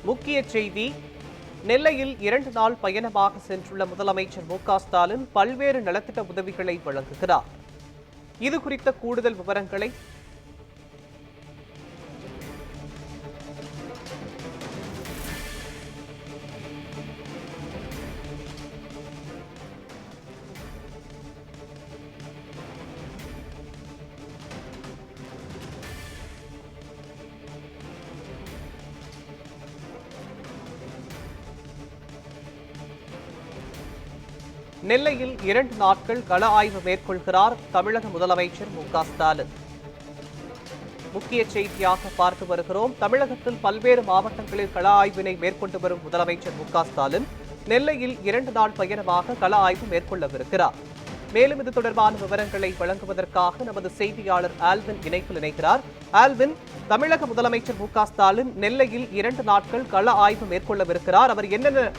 முக்கிய செய்தி. நெல்லையில் 2 நாள் பயணமாக சென்றுள்ள முதலமைச்சர் மு.க.ஸ்டாலின் பல்வேறு நலத்திட்ட உதவிகளை வழங்குகிறார். இது குறித்த கூடுதல் விவரங்களை நெல்லையில் 2 நாட்கள் கள ஆய்வு மேற்கொள்கிறார் தமிழக முதலமைச்சர் மு.க.ஸ்டாலின். முக்கிய செய்தியாக பார்த்து வருகிறோம். தமிழகத்தில் பல்வேறு மாவட்டங்களில் கள ஆய்வினை மேற்கொண்டு வரும் முதலமைச்சர் மு.க.ஸ்டாலின் நெல்லையில் 2 நாள் பயணமாக கள ஆய்வு மேற்கொள்ளவிருக்கிறார். மேலும் இது தொடர்பான விவரங்களை வழங்குவதற்காக நமது செய்தியாளர் ஆல்வின் இணைப்பில் இணைகிறார். ஆல்வின், தமிழக முதலமைச்சர் மு.க.ஸ்டாலின் நெல்லையில் 2 நாட்கள் கள ஆய்வு மேற்கொள்ளவிருக்கிறார். அவர் என்னென்ன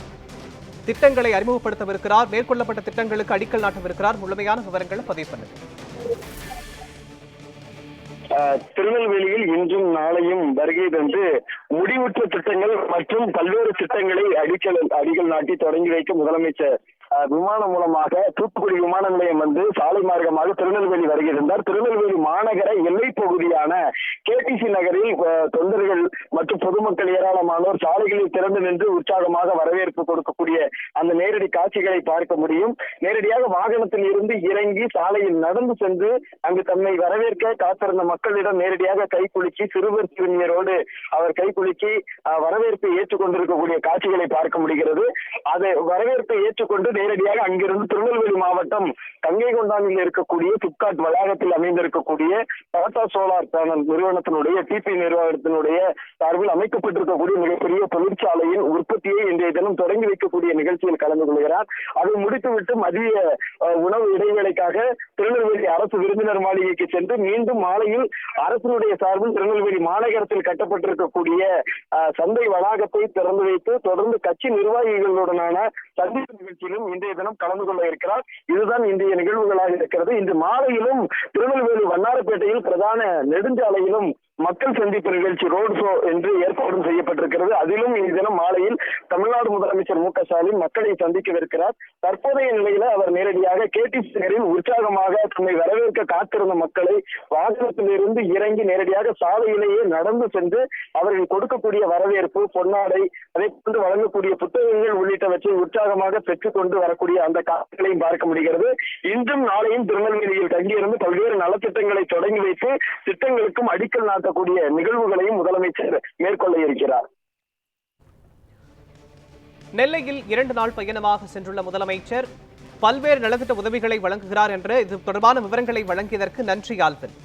திட்டங்களை அறிமுகப்படுத்தவிருக்கிறார், மேற்கொள்ளப்பட்ட திட்டங்களுக்கு அடிக்கல் நாட்டவிருக்கிறார், முழுமையான விவரங்களை பதிவு பண்ணுங்க. திருநெல்வேலியில் இன்றும் நாளையும் வருகை தந்து முடிவுற்ற திட்டங்கள் மற்றும் பல்வேறு திட்டங்களை அடிக்கல் நாட்டி தொடங்கி வைக்க முதலமைச்சர் விமானம் மூலமாக தூத்துக்குடி விமான நிலையம் வந்து சாலை மார்க்கமாக திருநெல்வேலி வருகை தந்தார். திருநெல்வேலி மாநகர எல்லை பகுதியான KTC நகரில் தொண்டர்கள் மற்றும் பொதுமக்கள் ஏராளமானோர் சாலைகளில் திறந்து நின்று உற்சாகமாக வரவேற்பு கொடுக்கக்கூடிய அந்த நேரடி காட்சிகளை பார்க்க முடியும். நேரடியாக வாகனத்தில் இருந்து இறங்கி சாலையில் நடந்து சென்று அங்கு தம்மை வரவேற்க காத்திருந்த மக்களிடம் நேரடியாக கைக்குலுக்கி சிறுவர் சிறுமியரோடு அவர் கைக்குலுக்கி வரவேற்பை ஏற்றுக்கொண்டிருக்கக்கூடிய காட்சிகளை பார்க்க முடிகிறது. அதை வரவேற்பை ஏற்றுக்கொண்டு நேரடியாக அங்கிருந்து திருநெல்வேலி மாவட்டம் கங்கை கொண்டானில் இருக்கக்கூடிய பிப்காட் வளாகத்தில் அமைந்திருக்கக்கூடிய டாடா சோலார் பேனல் நிறுவனத்தினுடைய TP நிறுவனத்தினுடைய சார்பில் அமைக்கப்பட்டிருக்கக்கூடிய மிகப்பெரிய தொழிற்சாலையின் உற்பத்தியை இன்றைய தினம் தொடங்கி வைக்கக்கூடிய நிகழ்ச்சியில் கலந்து கொள்கிறார். அதை முடித்துவிட்டு மதிய உணவு இடைவேளைக்காக திருநெல்வேலி அரசு விருந்தினர் மாளிகைக்கு சென்று மீண்டும் மாலையில் அரசினுடைய சார்பில் திருநெல்வேலி மாநகரத்தில் கட்டப்பட்டிருக்கக்கூடிய சந்தை வளாகத்தை திறந்து வைத்து தொடர்ந்து கட்சி நிர்வாகிகளுடனான சந்திப்பு நிகழ்ச்சியிலும் இன்றைய தினம் கலந்து கொள்ள இருக்கிறார். இதுதான் இன்றைய நிகழ்வுகளாக இருக்கிறது. இன்று மாலையிலும் திருநெல்வேலி வண்ணாரப்பேட்டையில் பிரதான நெடுஞ்சாலையிலும் மக்கள் சந்திப்பு நிகழ்ச்சி ரோட் ஷோ என்று ஏற்பாடு செய்யப்பட்டிருக்கிறது. அதிலும் இந்த தினம் மாலையில் தமிழ்நாடு முதலமைச்சர் மு.க.ஸ்டாலின் மக்களை சந்திக்கவிருக்கிறார். தற்போதைய நிலையில அவர் நேரடியாக KTC நகரில் உற்சாகமாக தம்மை வரவேற்க காத்திருந்த மக்களை வாகனத்தில் இருந்து இறங்கி நேரடியாக சாலையிலேயே நடந்து சென்று அவர்கள் கொடுக்கக்கூடிய வரவேற்பு, பொன்னாடை, அதை கொண்டு வழங்கக்கூடிய புத்தகங்கள் உள்ளிட்டவற்றை உற்சாகமாக பெற்றுக்கொண்டு வரக்கூடிய அந்த காட்சிகளையும் பார்க்க முடிகிறது. இன்றும் நாளையும் திருநெல்வேலியில் தங்கியிருந்து பல்வேறு நலத்திட்டங்களை தொடங்கி வைத்து திட்டங்களுக்கும் அடிக்கல் நாட்டக்கூடிய நிகழ்வுகளையும் முதலமைச்சர் மேற்கொள்ள இருக்கிறார். நெல்லையில் 2 நாள் பயணமாக சென்றுள்ள முதலமைச்சர் பல்வேறு நலத்திட்ட உதவிகளை வழங்குகிறார் என்று இது தொடர்பான விவரங்களை வழங்கியதற்கு நன்றி ஆல்வின்.